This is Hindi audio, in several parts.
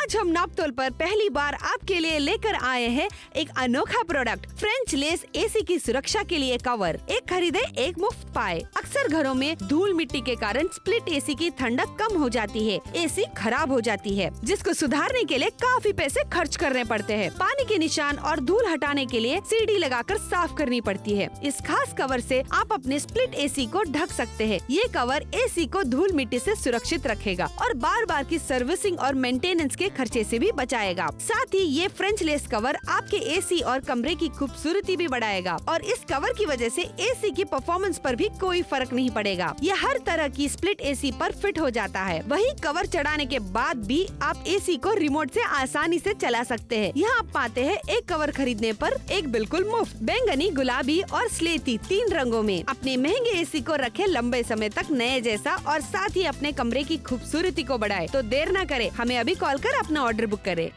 आज हम नापतोल पर पहली बार आपके लिए लेकर आए हैं एक अनोखा प्रोडक्ट, फ्रेंच लेस एसी की सुरक्षा के लिए कवर। एक खरीदे एक मुफ्त पाए। अक्सर घरों में धूल मिट्टी के कारण स्प्लिट एसी की ठंडक कम हो जाती है, एसी खराब हो जाती है, जिसको सुधारने के लिए काफी पैसे खर्च करने पड़ते हैं। पानी के निशान और धूल हटाने के लिए सीढ़ी लगाकर साफ करनी पड़ती है। इस खास कवर से आप अपने स्प्लिट एसी को ढक सकते हैं। ये कवर एसी को धूल मिट्टी से सुरक्षित रखेगा और बार बार की सर्विसिंग और मेंटेनेंस के खर्चे से भी बचाएगा। साथ ही ये फ्रेंच लेस कवर आपके एसी और कमरे की खूबसूरती भी बढ़ाएगा और इस कवर की वजह से एसी की परफॉर्मेंस पर भी कोई फर्क नहीं पड़ेगा। ये हर तरह की स्प्लिट एसी पर फिट हो जाता है। वही कवर चढ़ाने के बाद भी आप एसी को रिमोट से आसानी से चला सकते हैं। यहाँ आप पाते हैं एक कवर खरीदने पर एक बिल्कुल मुफ्त। बैंगनी, गुलाबी और स्लेटी 3 रंगों में अपने महंगे एसी को रखे लंबे समय तक नए जैसा और साथ ही अपने कमरे की खूबसूरती को बढ़ाए। तो देर न करे, हमें अभी कॉल कर अपना ऑर्डर बुक करें।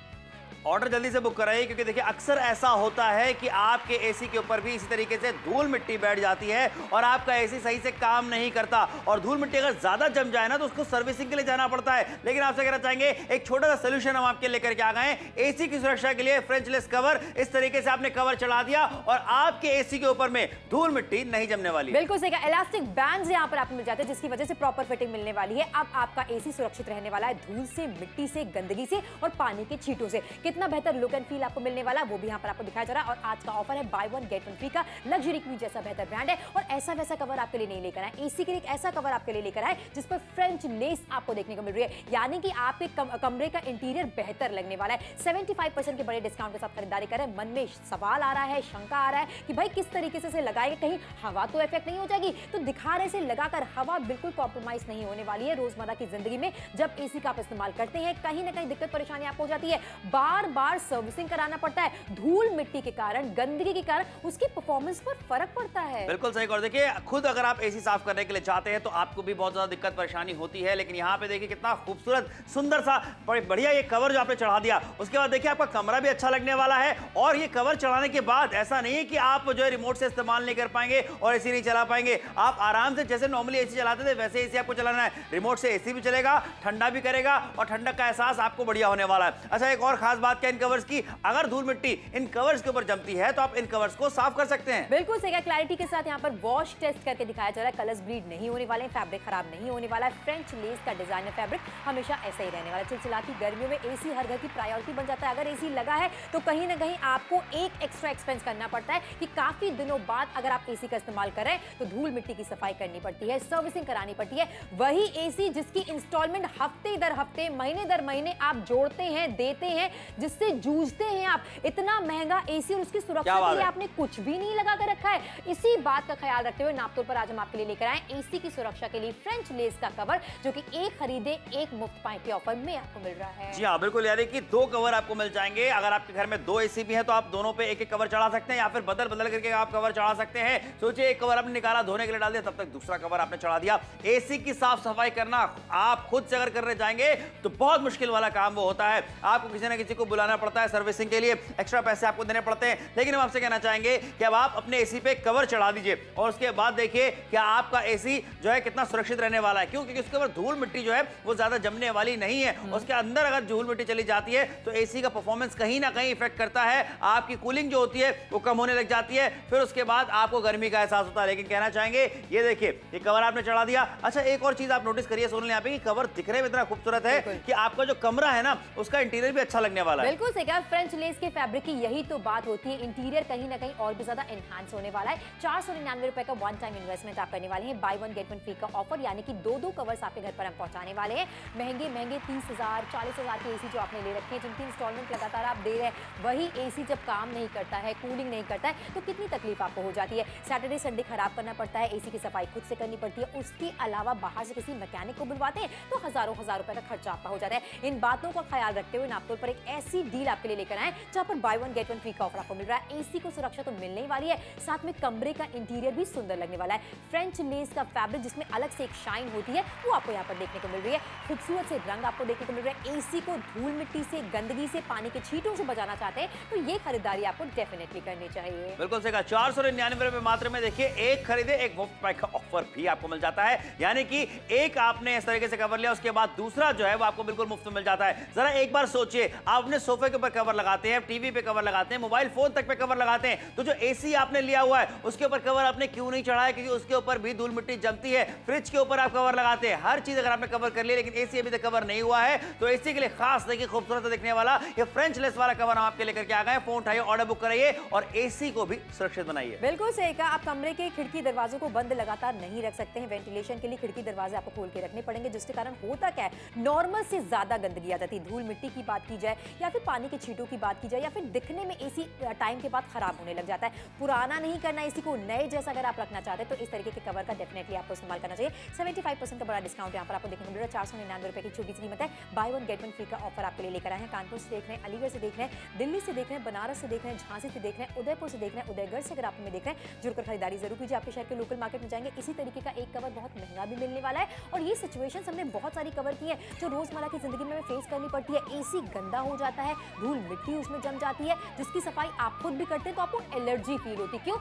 ऑर्डर जल्दी से बुक कराइए, क्योंकि देखिए अक्सर ऐसा होता है कि आपके एसी के ऊपर भी इसी तरीके से धूल मिट्टी बैठ जाती है और आपका एसी सही से काम नहीं करता और धूल मिट्टी अगर ज्यादा जम जाए ना तो उसको सर्विसिंग के लिए जाना पड़ता है। लेकिन आपसे कहना चाहेंगे एक छोटा सा सोल्यूशन हम आपके लेकर के आ गए हैं। एसी की सुरक्षा के लिए फ्रेंच लेस कवर। इस तरीके से आपने कवर चढ़ा दिया और आपके एसी के ऊपर में धूल मिट्टी नहीं जमने वाली। बिल्कुल सही कहा। इलास्टिक बैंड्स यहाँ पर आपको मिल जाते हैं, जिसकी वजह से प्रॉपर फिटिंग मिलने वाली है। अब आपका एसी सुरक्षित रहने वाला है धूल से, मिट्टी से, गंदगी से और पानी के छींटों से। कितना बेहतर लुक एंड फील आपको मिलने वाला है वो भी यहाँ पर आपको दिखाया जा रहा है। और आज का ऑफर है बाय 1 गेट 1 फ्री का। लग्जरी क्वीन जैसा बेहतर ब्रांड है और ऐसा वैसा कवर आपके लिए नहीं लेकर आए। एसी के लिए एक ऐसा कवर आपके लिए लेकर आए जिस पर फ्रेंच लेस आपको देखने को मिल रही है, यानी कि आपके कमरे का इंटीरियर बेहतर लगने वाला है। 75% के बड़े डिस्काउंट के साथ खरीदारी करें। मन में सवाल आ रहा है, शंका आ रहा है कि भाई किस तरीके से लगाएंगे, कहीं हवा तो इफेक्ट नहीं हो जाएगी। तो दिखा रहे से लगाकर हवा बिल्कुल कॉम्प्रोमाइज नहीं होने वाली है। रोजमर्रा की जिंदगी में जब एसी का आप इस्तेमाल करते हैं, कहीं ना कहीं दिक्कत परेशानी आपको हो जाती है, बार बार सर्विसिंग कराना पड़ता है, धूल मिट्टी के कारण, गंदगी के कारण उसकी परफॉर्मेंस पर फर्क पड़ता है। बिल्कुल सही। और देखिए खुद अगर आप एसी साफ करने के लिए चाहते हैं तो आपको भी बहुत ज्यादा दिक्कत परेशानी होती है। लेकिन यहाँ पे देखिए कितना खूबसूरत सुंदर सा बढ़िया ये कवर जो आपने चढ़ा दिया, उसके बाद देखिए आपका कमरा भी अच्छा लगने वाला है। और ये कवर चढ़ाने के बाद ऐसा नहीं है कि आप जो है रिमोट से इस्तेमाल नहीं कर पाएंगे और एसी नहीं चला पाएंगे। आप आराम से जैसे नॉर्मली एसी चलाते थे वैसे एसी आपको चलाना है। रिमोट से एसी भी चलेगा, ठंडा भी करेगा और ठंडक का एहसास आपको बढ़िया होने वाला है। अच्छा, एक और खास बात क्या इन कवर्स की, अगर धूल मिट्टी इन कवर्स के ऊपर जमती है तो आप इन कवर्स को साफ कर सकते हैं। बिल्कुल सही। क्लैरिटी के साथ यहाँ पर वॉश टेस्ट करके दिखाया जा रहा है। कलर्स ब्लीड नहीं होने वाले हैं, फैब्रिक खराब नहीं होने वाला है। फ्रेंच लेस का डिजाइनर फैब्रिक हमेशा ऐसा ही रहने वाला है। चिलचिलाती गर्मियों में एसी हर घर की प्रायोरिटी बन जाता है। अगर एसी लगा है तो कहीं ना कहीं आपको एक एक्स्ट्रा एक्सपेंस करना पड़ता है कि काफी दिनों बाद अगर आप एसी का इस्तेमाल करें तो धूल मिट्टी की सफाई करनी पड़ती है, सर्विसिंग करानी पड़ती है। वही एसी जिसकी इंस्टॉलमेंट हफ्ते दर हफ्ते, महीने दर महीने आप जोड़ते हैं, देते हैं, जिससे जूझते हैं आप। इतना महंगा एसी और उसकी सुरक्षा के लिए आपने कुछ भी नहीं लगा कर रखा है। इसी बात का ख्याल रखते हुए नापतोल पर आज हम आपके लिए लेकर आए एसी की सुरक्षा के लिए फ्रेंच लेस का कवर, जो कि एक खरीदे एक मुफ्त पाए के ऑफर में आपको मिल रहा है। जी हाँ, बिल्कुल। यानी कि 2 कवर आपको मिल जाएंगे। अगर आपके घर में 2 एसी भी है तो आप दोनों पे एक एक कवर चढ़ा सकते हैं या फिर बदल बदल करके आप कवर चढ़ा सकते हैं। सोचिए, एक कवर आपने निकाला, धोने के लिए डाल दिया, तब तक दूसरा कवर आपने चढ़ा दिया। एसी की साफ सफाई करना आप खुद से अगर करने जाएंगे तो बहुत मुश्किल वाला काम वो होता है। आपको किसी ना किसी को बुलाना पड़ता है सर्विसिंग के लिए, एक्स्ट्रा पैसे आपको देने पड़ते हैं। लेकिन हम आपसे कहना चाहेंगे कि अब आप अपने एसी पे कवर चढ़ा दीजिए और उसके बाद देखिए कि आपका एसी जो है कितना सुरक्षित रहने वाला है। क्यों? क्योंकि उसके ऊपर धूल मिट्टी जो है वो ज्यादा जमने वाली नहीं है। उसके अंदर अगर धूल मिट्टी चली जाती है तो एसी का परफॉर्मेंस कहीं ना कहीं इफेक्ट करता है। आपकी कूलिंग जो होती है वो कम होने लग जाती है, फिर उसके बाद आपको गर्मी का एहसास होता है। लेकिन कहना चाहेंगे, ये देखिए ये कवर आपने चढ़ा दिया। अच्छा, एक और चीज आप नोटिस करिए सोनल, यहाँ पे कि कवर दिखने में इतना खूबसूरत है कि आपका जो कमरा है ना उसका इंटीरियर भी अच्छा लगने वाला है। बिल्कुल सही कहा। फ्रेंच लेस के फैब्रिक की यही तो बात होती है, इंटीरियर कहीं ना कहीं और भी ज्यादा एनहांस होने वाला है। 499 रुपए का वन टाइम इन्वेस्टमेंट आप करने वाले हैं। बाय 1 गेट 1 फ्री का ऑफर, यानी कि 2 कवर्स आपके घर पर हम पहुंचाने वाले हैं। महंगे 30,000 40,000 के एसी जो आपने ले रखे हैं, जिनकी इंस्टॉलमेंट लगातार आप दे रहे हैं, वही एसी जब काम नहीं करता है, कूलिंग नहीं करता है, तो कितनी तकलीफ आपको हो जाती है। सैटरडे संडे खराब करना पड़ता है, एसी की सफाई खुद से करनी पड़ती है, उसके अलावा बाहर से किसी मैकेनिक को बुलवाते हैं तो हजारों रुपए का खर्चा आपका हो जाता है। इन बातों का ख्याल रखते हुए नापतोल पर एक ऐसी डील आपके लिए लेकर आए जहां पर bye one get one free का ऑफर आपको मिल रहा है। एसी को सुरक्षा तो मिलने ही वाली है, साथ में कमरे का इंटीरियर भी सुंदर लगने वाला है। फ्रेंच लेस का फैब्रिक जिसमें अलग से एक शाइन होती है वो आपको यहाँ पर देखने को मिल रही है। खूबसूरत से रंग आपको देखने को मिल रहा है। एसी को धूल मिट्टी से, गंदगी से, पानी के छींटों से बचाना चाहते हैं तो ये खरीदारी आपको डेफिनेटली करनी चाहिए। बिल्कुल सही कहा। 499 रुपए मात्र में देखिए, एक खरीदे एक मुफ्त पाई का ऑफर भी आपको मिल जाता है। यानी कि एक आपने इस तरीके से कवर लिया, उसके बाद दूसरा जो है वो आपको बिल्कुल मुफ्त में मिल जाता है। जरा एक बार सोचिए, आप अपने सोफे के ऊपर कवर लगाते हैं, टीवी पे कवर लगाते हैं, मोबाइल फोन तक पे कवर लगाते हैं, तो जो एसी आपने लिया हुआ है उसके ऊपर कवर आपने क्यों नहीं चढ़ाया? क्योंकि उसके ऊपर भी धूल मिट्टी जमती है। फ्रिज के ऊपर आप कवर लगाते हैं, हर चीज अगर आपने कवर कर लिया, लेकिन एसी अभी तक कवर नहीं हुआ है, तो एसी के लिए खास देखिए खूबसूरत दिखने वाला ये फ्रेंच लेस वाला कवर हम आपके लेकर के आ गए। फोन उठाइए, ऑर्डर बुक कराइए और एसी को भी सुरक्षित बनाइए। बिल्कुल सही कहा। आप कमरे के खिड़की दरवाजों को बंद लगातार नहीं रख सकते हैं। वेंटिलेशन के लिए खिड़की दरवाजे आपको खोल के रखने पड़ेंगे, जिसके कारण होता क्या है, नॉर्मल से ज्यादा गंदगी आ जाती है। धूल मिट्टी की बात की जाए या फिर पानी के छींटों की बात की जाए या फिर दिखने में एसी टाइम के बाद खराब होने लग जाता है। पुराना नहीं करना एसी को, नए जैसा अगर आप रखना चाहते हैं तो इस तरीके के कवर का डेफिनेटली आपको इस्तेमाल करना चाहिए। 75% का बड़ा डिस्काउंट यहाँ पर आपको देखने को मिल रहा है। 499 रुपए की छोटी सी कीमत है। Buy one get one free का ऑफर आपके लिए लेकर आए हैं। कानपुर से देख रहे हैं, अलीगढ़ से देख रहे हैं, दिल्ली से देख रहे हैं, बनारस से देख रहे हैं, झांसी से देख रहे हैं, उदयपुर से देख रहे हैं, उदयगढ़ से अगर आप हमें देख रहे हैं, जुड़कर खरीदारी जरूर कीजिए। आपके शहर के लोकल मार्केट में जाएंगे, इसी तरीके का एक कवर बहुत महंगा भी मिलने वाला है। और ये सिचुएशन हमने बहुत सारी कवर की है जो रोजमर्रा की जिंदगी में फेस करनी पड़ती है। एसी गंदा हो जाता है, धूल मिट्टी उसमें जम जाती है, जिसकी सफाई आप खुद भी करते हैं तो आपको एलर्जी फील होती है। क्यों?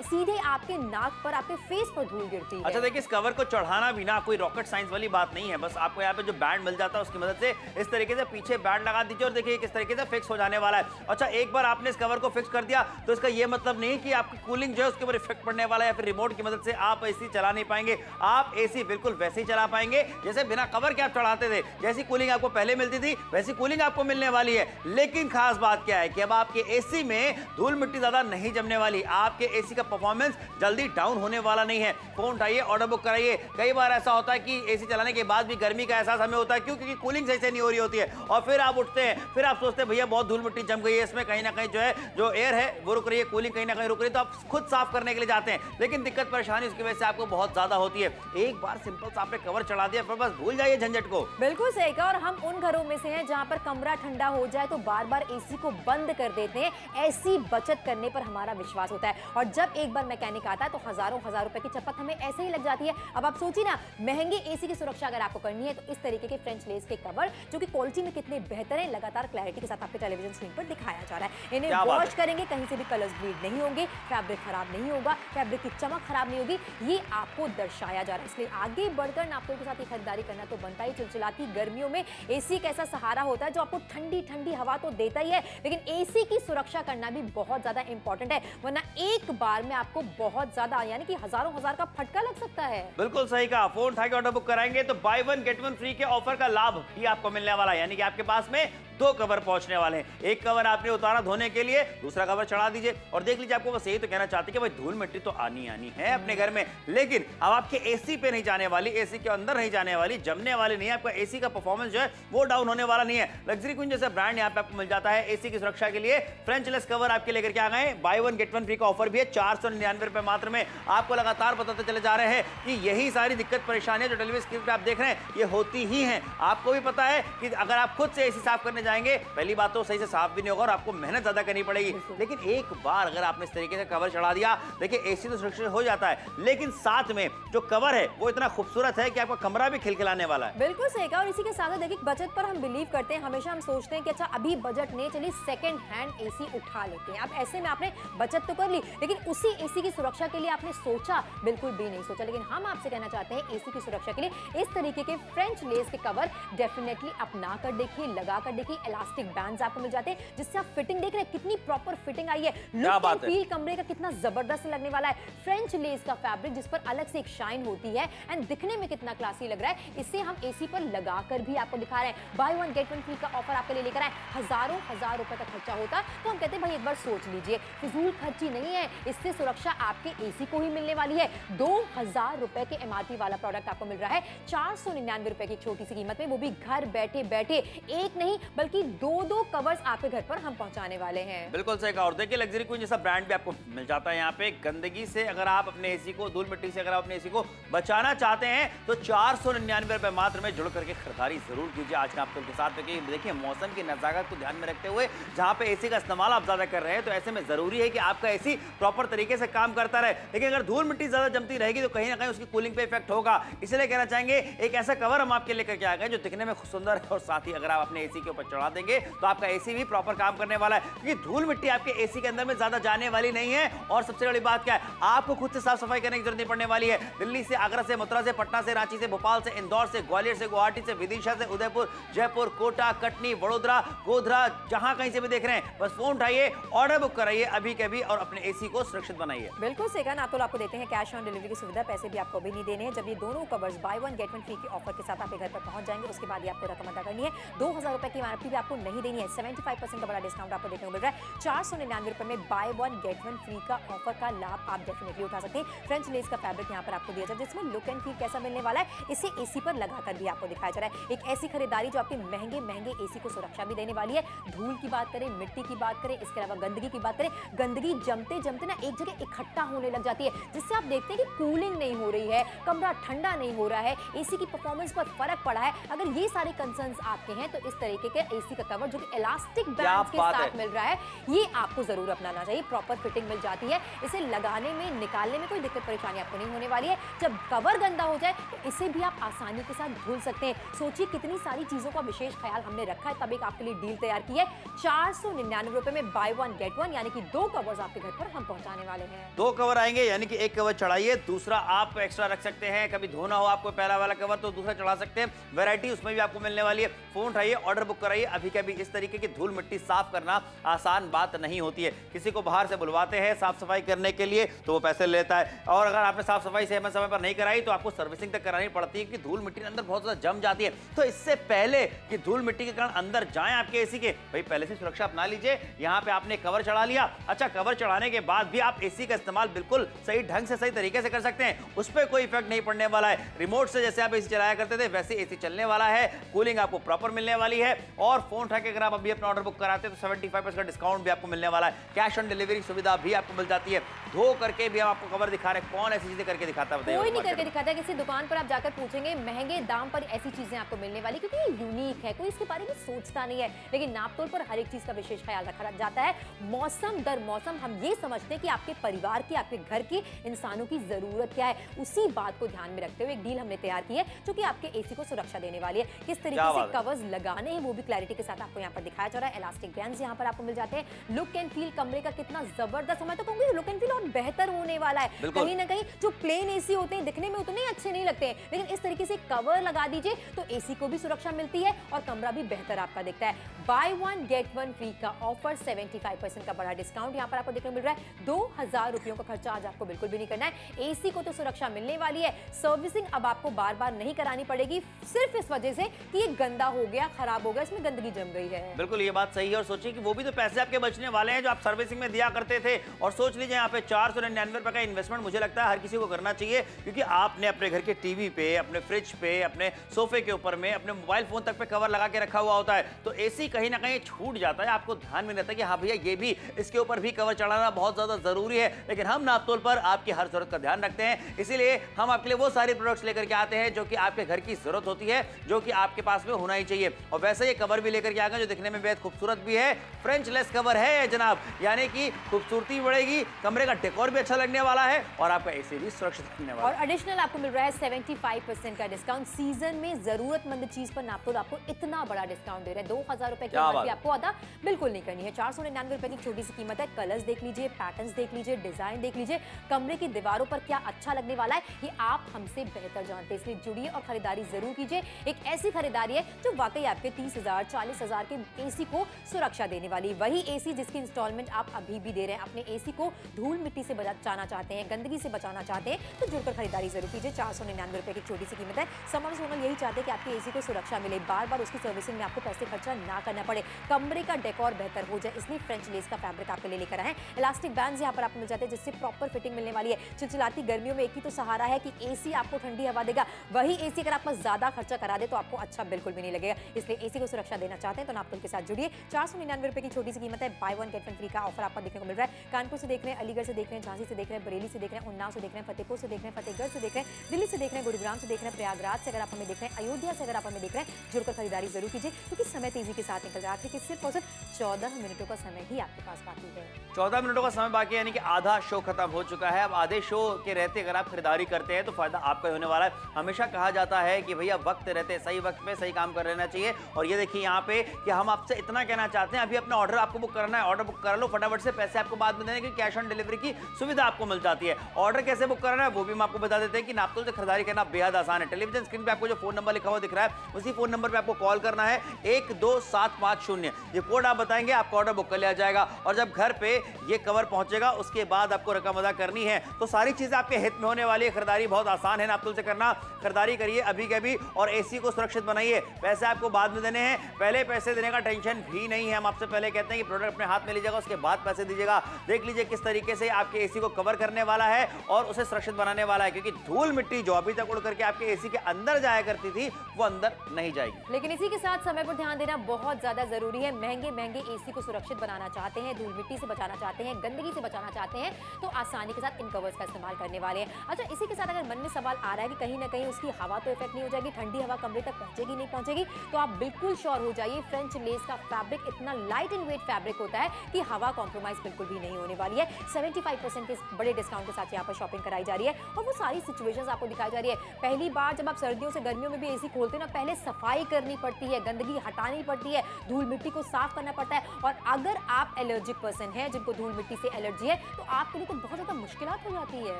सीधे आपके नाक पर, आपके फेस पर धूल गिरती है। अच्छा देखिए, इस कवर को चढ़ाना भी ना कोई रॉकेट साइंस वाली बात नहीं है। बस आपको यहाँ पे जो बैंड मिल जाता है उसकी मदद से इस तरीके से पीछे बैंड लगा दीजिए और देखिए किस तरीके से फिक्स हो जाने वाला है। अच्छा, एक बार आपने इस कवर को फिक्स कर दिया तो इसका ये मतलब नहीं कि आपकी कूलिंग जो है उसके ऊपर इफेक्ट पड़ने वाला है या फिर रिमोट की मदद से आप एसी चला नहीं पाएंगे। आप एसी बिल्कुल वैसे ही चला पाएंगे जैसे बिना कवर के आप चढ़ाते थे। जैसी कूलिंग आपको पहले मिलती थी वैसी कूलिंग आपको मिलने वाली है। लेकिन खास बात क्या है कि अब आपके एसी में धूल मिट्टी ज्यादा नहीं जमने वाली। आपके एसी का परफॉर्मेंस जल्दी डाउन होने वाला नहीं है। फोन उठाइए, ऑर्डर बुक कराइए। कई बार ऐसा होता है कि एसी चलाने के बाद भी गर्मी का एहसास हमें होता है, क्योंकि कूलिंग सही से नहीं हो रही होती है। और फिर आप उठते हैं, फिर आप सोचते हैं भैया बहुत धूल मिट्टी जम गई है, इसमें कहीं ना कहीं जो है जो एयर है वो रुक रही है, कूलिंग कहीं ना कहीं रुक रही है, तो आप खुद साफ करने के लिए जाते हैं। लेकिन दिक्कत परेशानी उसकी वजह से आपको बहुत ज्यादा होती है। एक बार सिंपल सा आपने कवर चढ़ा दिया, फिर बस भूल जाइए झंझट को। बिल्कुल सही कहा। और हम उन घरों में से हैं जहां पर कमरा ठंडा हो जाए तो बार बार एसी को बंद कर देते हैं। ऐसी बचत करने पर हमारा विश्वास होता है और जब एक बार मैकेनिक आता है तो हजारों हजार रुपए की चपत हमें ऐसे ही लग जाती है। अब आप सोचिए ना, महंगे एसी की सुरक्षा अगर आपको करनी है तो इस तरीके के फ्रेंच लेस के कवर जो कि क्वालिटी में कितने बेहतर हैं, लगातार क्लैरिटी के साथ आपके टेलीविजन स्क्रीन पर दिखाया जा रहा है। इन्हें वॉश करेंगे, कहीं से भी कलर्स ब्लीड नहीं होंगे, फैब्रिक खराब नहीं होगा, फैब्रिक की चमक खराब नहीं होगी, ये आपको दर्शाया जा रहा है। इसलिए आगे बढ़कर नापतोल के साथ ये खरीदारी करना तो बनता ही। चिलचिलाती गर्मियों में एसी एक ऐसा सहारा होता है जो आपको ठंडी ठंडी हवा तो देता ही है, लेकिन एसी की सुरक्षा करना भी बहुत ज्यादा इंपॉर्टेंट है, वरना एक बार में आपको बहुत ज्यादा यानी कि हजारों हजार का फटका लग सकता है। बिल्कुल सही कहा। फोन उठा के ऑर्डर बुक कराएंगे तो bye one get one free के ऑफर का लाभ भी आपको मिलने वाला है। यानी कि आपके पास में दो कवर पहुंचने वाले हैं। एक कवर आपने उतारा धोने के लिए, दूसरा कवर चढ़ा दीजिए। और देख लीजिए, आपको बस यही तो कहना चाहते कि भाई धूल मिट्टी तो आनी है अपने घर में, लेकिन अब आपके एसी पे नहीं जाने वाली, एसी के अंदर नहीं जाने वाली, जमने वाली नहीं है। आपका एसी का परफॉर्मेंस जो है वो डाउन होने वाला नहीं है। लग्जरी क्वीन जैसा ब्रांड यहाँ पे आपको मिल जाता है। एसी की सुरक्षा के लिए फ्रेंच लेस कवर आपके लेकर के आ गए। Bye one get one free का ऑफर भी है। 499 रुपए मात्र में आपको लगातार बताते चले जा रहे हैं कि यही सारी दिक्कत परेशानियां जो टेलीविजन स्क्रीन पे आप देख रहे हैं ये होती ही हैं। आपको भी पता है कि अगर आप खुद से एसी साफ करने जाएंगे, पहली बात तो सही से साफ भी नहीं होगा और आपको मेहनत ज्यादा करनी पड़ेगी। लेकिन एक बार अगर आपने इस तरीके से कवर चढ़ा दिया, देखिए एसी तो सुरक्षित हो जाता है, लेकिन साथ में जो कवर है वो इतना खूबसूरत है कि आपका कमरा भी खिलखिलाने वाला है। बिल्कुल सही कहा। और इसी के साथ देखिए, बजट पर हम बिलीव करते हैं। हमेशा हम सोचते हैं कि अच्छा अभी बजट नहीं, चलिए सेकंड हैंड एसी उठा लेते हैं। अब ऐसे में आपने बचत तो कर ली, लेकिन उसी एसी की सुरक्षा के लिए आपने सोचा? बिल्कुल भी नहीं सोचा। लेकिन हम आपसे कहना चाहते हैं एसी की सुरक्षा के लिए इस तरीके के फ्रेंच लेस के कवर डेफिनेटली अपना कर देखिए, लगा कर देखिए। इलास्टिक बैंड्स आपको मिल जाते हैं जिससे आप फिटिंग देख रहे हैं, कितनी प्रॉपर फिटिंग आई है। लुक एंड फील कमरे का कितना जबरदस्त लगने वाला है। फ्रेंच लेस का फैब्रिक जिस पर अलग से एक शाइन होती है एंड दिखने में कितना क्लासी लग रहा है, इसे हम एसी पर लगाकर भी आपको दिखा रहे हैं। Bye one get one free का ऑफर आपके लिए लेकर आए। हजारों हजार रुपए का खर्चा होता तो हम कहते हैं भाई एक बार सोच लीजिए, फिजूल खर्ची नहीं है। इससे सुरक्षा आपके एसी को ही मिलने वाली है। 2000 रुपए के एमआरपी वाला प्रोडक्ट आपको मिल रहा है 499 रुपए की छोटी सी कीमत में, वो भी घर बैठे बैठे। एक नहीं बल्कि दो कवर्स आपके घर पर हम पहुंचाने वाले हैं। बिल्कुल सही कहा। और देखिए, लग्जरी क्वीन जैसा ब्रांड भी आपको मिल जाता है यहाँ पे। गंदगी से अगर आप अपने एसी को, धूल मिट्टी से अगर आप अपने एसी को बचाना चाहते हैं तो 499 रुपए मात्र में जुड़ करके खरीदारी जरूर कीजिए आज नापतोल के साथ। क्योंकि देखिए, मौसम की नजाकत को ध्यान में रखते हुए जहां पे एसी का इस्तेमाल आप ज्यादा कर रहे हैं, तो ऐसे में जरूरी है कि आपका एसी प्रॉपर तरीके से काम करता रहे। लेकिन अगर धूल मिट्टी ज्यादा जमती रहेगी तो कहीं ना कहीं उसकी कूलिंग पे इफेक्ट होगा। इसलिए कहना चाहेंगे एक ऐसा कवर हम आपके लेकर के आ गए जो दिखने में सुंदर है, और साथ ही अगर आप अपने एसी के ऊपर चढ़ा देंगे तो आपका एसी भी प्रॉपर काम करने वाला है, क्योंकि धूल मिट्टी आपके एसी के अंदर में ज्यादा जाने वाली नहीं है। और सबसे बड़ी बात क्या है, आपको खुद से साफ सफाई करने की जरूरत नहीं पड़ने वाली है। दिल्ली से, आगरा से, मथुरा से, पटना से, रांची से, भोपाल से, इंदौर से, ग्वालियर से, गुवाहाटी से, विदिशा से, उदयपुर, जयपुर, कोटा, कटनी, वडोदरा, गोधरा, जहां कहीं से भी देख रहे हैं, बस फोन उठाइए, ऑर्डर बुक कराइए अभी के अभी और अपने एसी को सुरक्षित बनाइए। बिल्कुल सही कहा। नातुल आपको देते हैं कैश ऑन डिलीवरी की सुविधा, पैसे भी आपको अभी नहीं देने हैं। जब ये दोनों covers bye one get one free के ऑफर के साथ आपके घर पर पहुंच जाएंगे, उसके बाद ही आपको रकम अदा करनी है। 2000 रुपए की एमआरपी भी आपको नहीं देनी है। 75% का बड़ा डिस्काउंट आपको देखने को मिल रहा है। 499 रुपए में bye one get one free का ऑफर का लाभ आप डेफिनेटली उठा सकते हैं। फ्रेंच लेस का फैब्रिक यहाँ पर आपको दिया जाए, जिसमें लुक एंड फील कैसा मिलने वाला है इसे एसी पर लगाकर भी आपको दिखाया जा रहा है। एक ऐसी खरीदारी जो आपके महंगे महंगे एसी को सुरक्षा भी देने वाली है। धूल की बात करें, मिट्टी की बात करें, इसके अलावा गंदगी की बात करें, गंदगी जमते जमते ना एक जगह इकट्ठा होने लग जाती है, जिससे आप देखते हैं कि कूलिंग नहीं हो रही है, कमरा ठंडा नहीं हो रहा है, एसी की परफॉर्मेंस पर फर्क पड़ा है। अगर ये सारे कंसर्न्स आपके हैं तो इस तरीके के एसी का कवर जो कि इलास्टिक बैंड के साथ मिल रहा है, ये आपको जरूर अपनाना चाहिए। प्रॉपर फिटिंग मिल जाती है, इसे लगाने में निकालने में कोई दिक्कत परेशानी आपको नहीं होने वाली है। जब कवर गंदा हो जाए तो इसे भी आप आसानी के साथ धुल सकते हैं। सोचिए कितनी सारी चीजों का विशेष ख्याल हमने रखा है, तब एक आपके लिए डील तैयार की है। 499 रुपए में बाय वन गेट वन, यानी कि 2 कवर्स आपके घर पर हम पहुंचाने वाले हैं। 2 कवर आएंगे, यानी कि एक कवर चढ़ाइए, दूसरा आप एक्स्ट्रा रख सकते हैं। कभी धोना हो आपको पहला वाला कवर तो दूसरा चढ़ा सकते हैं। वैरायटी उसमें भी आपको मिलने वाली है। फोन उठाइए, ऑर्डर बुक कराइए अभी के अभी। इस तरीके की धूल मिट्टी साफ करना आसान बात नहीं होती है। किसी को बाहर से बुलवाते हैं साफ सफाई करने के लिए तो वो पैसे लेता है, और अगर आपने साफ सफाई समय पर नहीं कराई तो आपको सर्विसिंग तक करानी पड़ती है, कि धूल मिट्टी अंदर बहुत ज्यादा जम जाती है। तो इससे पहले कि धूल मिट्टी के कारण अंदर जाएं आपके एसी के, भाई पहले से सुरक्षा अपना लीजिए। यहाँ पे आपने कवर चढ़ा लिया, अच्छा कवर चढ़ाने के बाद भी आप एसी का इस्तेमाल बिल्कुल सही ढंग से, सही तरीके से कर सकते हैं। उस पर कोई इफेक्ट नहीं पड़ने वाला है। रिमोट से जैसे आप एसी चलाया करते थे वैसे एसी चलने वाला है, कूलिंग आपको प्रॉपर मिलने वाली है। और फोन उठा के अगर आप अभी अपना ऑर्डर बुक कराते हैं तो 75% का डिस्काउंट भी आपको मिलने वाला है। कैश ऑन डिलीवरी सुविधा भी आपको मिल जाती है। धो करके भी हम आपको कवर दिखा रहे हैं। कौन ऐसी चीजें करके दिखाता है बताइए? कोई नहीं करके दिखाता है। किसी दुकान पर आप जाकर पूछेंगे, महंगे दाम पर ऐसी चीजें आपको मिलने वाली, क्योंकि ये यूनिक है, कोई इसके बारे में सोचता नहीं है। लेकिन नापतोल पर हर एक चीज का विशेष ख्याल रखा जाता है। मौसम दर मौसम हम ये समझते हैं कि आपके परिवार की, आपके घर के इंसानों की जरूरत क्या है, उसी बात को ध्यान में रखते हुए एक डील हमने तैयार की है जो कि आपके एसी को सुरक्षा देने वाली है। किस तरीके से कवर्स लगाने हैं वो भी क्लैरिटी के साथ आपको यहाँ पर दिखाया जा रहा है। इलास्टिक बैंड्स यहाँ पर आपको मिल जाते हैं। लुक एंड फील कमरे का कितना जबरदस्त, मैं तो कहूंगी लुक एंड फील और बेहतर होने वाला है। कहीं ना कहीं जो प्लेन एसी होते हैं दिखने में उतने अच्छे नहीं लगते हैं, लेकिन इस तरीके से कवर लगा दीजिए तो एसी को भी सुरक्षा मिलती है और कमरा भी बेहतर आपका दिखता है। Buy one get one free का ऑफर, 75% का बड़ा डिस्काउंट यहाँ पर आपको देखने को मिल रहा है। 2000 रुपयों का खर्चा आज आपको बिल्कुल भी नहीं करना है। एसी को तो सुरक्षा मिलने वाली है, सर्विसिंग अब आपको बार बार नहीं करानी पड़ेगी, सिर्फ इस वजह से कि ये गंदा हो गया, खराब हो गया, इसमें गंदगी जम गई है। बिल्कुल ये बात सही है। और सोचिए कि वो भी तो पैसे आपके बचने वाले हैं जो आप सर्विसिंग में दिया करते थे। और सोच लीजिए यहाँ पे 499 रुपए का इन्वेस्टमेंट मुझे लगता है हर किसी को करना चाहिए, क्योंकि आपने अपने घर के टीवी पे, अपने फ्रिज पे, अपने सोफे के ऊपर में, अपने मोबाइल फोन तक पे कवर लगा के रखा हुआ होता है, तो एसी कहीं ना कहीं छूट जाता है। आपको ध्यान में रहता है कि हाँ भैया ये भी, इसके ऊपर भी कवर चढ़ाना बहुत ज्यादा जरूरी है। लेकिन हम नापतोल पर आपकी हर जरूरत का ध्यान रखते हैं, इसीलिए हम आपके लिए वो सारे प्रोडक्ट्स लेकर के आते हैं जो कि आपके घर की जरूरत होती है, जो कि आपके पास में होना ही चाहिए। और वैसे ये कवर भी लेकर के आ गए जो दिखने में बेहद खूबसूरत भी है। फ्रेंच लेस कवर है जनाब, यानी कि खूबसूरती बढ़ेगी, कमरे का डेकोर भी अच्छा लगने वाला है और आपका एसी भी सुरक्षित रहने वाला है। और एडिशनल आपको मिल रहा है 75% का डिस्काउंट। सीजन में जरूरतमंद चीज पर नापतोल आपको इतना बड़ा डिस्काउंट दे रहे हैं। 2000 रुपए की एमआरपी आपको अदा बिल्कुल नहीं करनी है। 499 रुपए की छोटी सी कीमत है। कलर्स देख लीजिए, पैटर्न्स देख लीजिए, डिजाइन देख लीजिए, कमरे की दीवारों पर क्या अच्छा लगने वाला है ये आप हमसे बेहतर जानते हैं, इसलिए जुड़िए और खरीदारी जरूर कीजिए। एक ऐसी खरीदारी है जो वाकई आपके 30,000 40,000 के एसी को सुरक्षा देने वाली, वही एसी जिसकी इंस्टॉलमेंट आप अभी भी दे रहे हैं। अपने एसी को धूल मिट्टी से बचाना चाहते हैं, गंदगी से बचाना चाहते हैं, तो जुड़कर खरीदारी जरूर कीजिए। 499 रुपए की छोटी सी कीमत है। समर सोनल यही चाहते हैं कि आपके एसी को सुरक्षा मिले, बार बार उसकी सर्विसिंग में आपको पैसे खर्चा ना करना पड़े, कमरे का डेकोर बेहतर हो जाए, इसलिए फ्रेंच लेस का फैब्रिक आपके लिए लेकर आए हैं। इलास्टिक बैंड्स यहाँ पर आपको मिल जाते हैं जिससे प्रॉपर फिटिंग मिलने वाली है। चिलचिलाती गर्मियों में एक ही तो सहारा है कि एसी आपको ठंडी हवा देगा, वही एसी अगर आपको ज्यादा खर्चा करा दे तो आपको अच्छा बिल्कुल भी नहीं लगेगा। इसलिए एसी को सुरक्षा देना चाहते हैं तो नापतोल के साथ जुड़िए। 499 रुपए की छोटी सी कीमत है। Buy one get one free का ऑफर आपको देखने को मिल रहा है। कानपुर से देख रहे हैं, अलीगढ़ से देख रहे हैं, झांसी से देख रहे हैं, बरेली से देख रहे हैं, उन्नाव से देख रहे हैं, फतेहपुर से देख रहे हैं, फतेहगढ़ से देख रहे हैं, दिल्ली से देख रहे हैं, गुरुग्राम से देख रहे हैं, प्रयागराज से अगर आप हमें देख रहे हैं, अयोध्या से अगर आप हमें देख रहे हैं, जुड़कर खरीदारी जरूर कीजिए, क्योंकि समय तेजी के साथ निकल रहा है। आखिर की सिर्फ और सिर्फ 14 मिनटों का समय ही आपके पास बाकी है। 14 मिनटों का समय बाकी है, यानी कि आधा शो खत्म हो चुका है। अब आधे शो के रहते अगर आप खरीदारी करते हैं तो फायदा आपका होने वाला है। हमेशा कहा जाता है कि भैया वक्त रहते सही वक्त पे सही काम कर लेना चाहिए। और ये देखिए यहाँ पे कि हम आपसे इतना कहना चाहते हैं, अभी अपना ऑर्डर आपको बुक करना है, ऑर्डर बुक कर लो फटाफट से, पैसे आपको बाद में देने की कैश ऑन डिलीवरी की सुविधा आपको मिल जाती है। ऑर्डर कैसे बुक करना है वो भी हम आपको बता देते हैं कि नापतोल से खरीदारी करना बेहद आसान है। टेलीविजन स्क्रीन पे आपको जो फोन नंबर लिखा हुआ दिख रहा है उसी फोन नंबर पे आपको कॉल करना है 12750। ये कोड आप बताएंगे, आपका ऑर्डर बुक कर लिया जाएगा। और जब घर पे ये कवर पहुंचेगा उसके बाद आपको रकम अदा करनी है। तो सारी चीजें आपके हित में होने वाली है। खरीदारी बहुत आसान है नापतोल से करना। खरीदारी करिए अभी के अभी और एसी को सुरक्षित बनाइए। पैसे आपको बाद में देने हैं, पहले पैसे देने का टेंशन भी नहीं है। हम आपसे पहले कहते हैं कि प्रोडक्ट अपने हाथ में लीजिएगा, उसके बाद पैसे दीजिएगा। देख लीजिए किस तरीके से आपके एसी को कवर करने वाला है और उसे सुरक्षित बनाने वाला है, क्योंकि धूल मिट्टी जो अभी तक उड़ करके आपके एसी के अंदर जाया करती थी वो अंदर नहीं जाएगी। लेकिन इसी के साथ समय पर ध्यान देना बहुत ज्यादा जरूरी है। महंगे महंगे एसी को सुरक्षित बनाना चाहते हैं, धूल मिट्टी से बचाना चाहते हैं, गंदगी से बचाना चाहते हैं, तो आसानी के साथ इन कवर्स का इस्तेमाल करने वाले हैं। अच्छा, इसी के साथ अगर मन में सवाल आ रहा है कि कहीं ना कहीं उसकी हवा तो इफेक्ट नहीं हो जाएगी, ठंडी हवा कमरे तक पहुंचेगी नहीं पहुंचेगी, तो आप बिल्कुल श्योर हो जाइए फ्रेंच लेस का फैब्रिक इतना लाइट एंड वेट फैब्रिक होता है कि हवा कॉम्प्रोमाइज बिल्कुल भी नहीं होने वाली है। 75% के बड़े डिस्काउंट के साथ यहाँ पर शॉपिंग कराई जा रही है और वो सारी सिचुएशंस आपको दिखाई जा रही है। पहली बार जब आप सर्दियों से गर्मियों में भी एसी खोलते हैं ना, पहले सफाई करनी पड़ती है, गंदगी हटानी पड़ती है, धूल मिट्टी को साफ करना पड़ता है। और अगर आप एलर्जिक पर्सन हैं जिनको धूल मिट्टी से एलर्जी है तो आपके लिए तो बहुत ज्यादा मुश्किलात हो जाती है।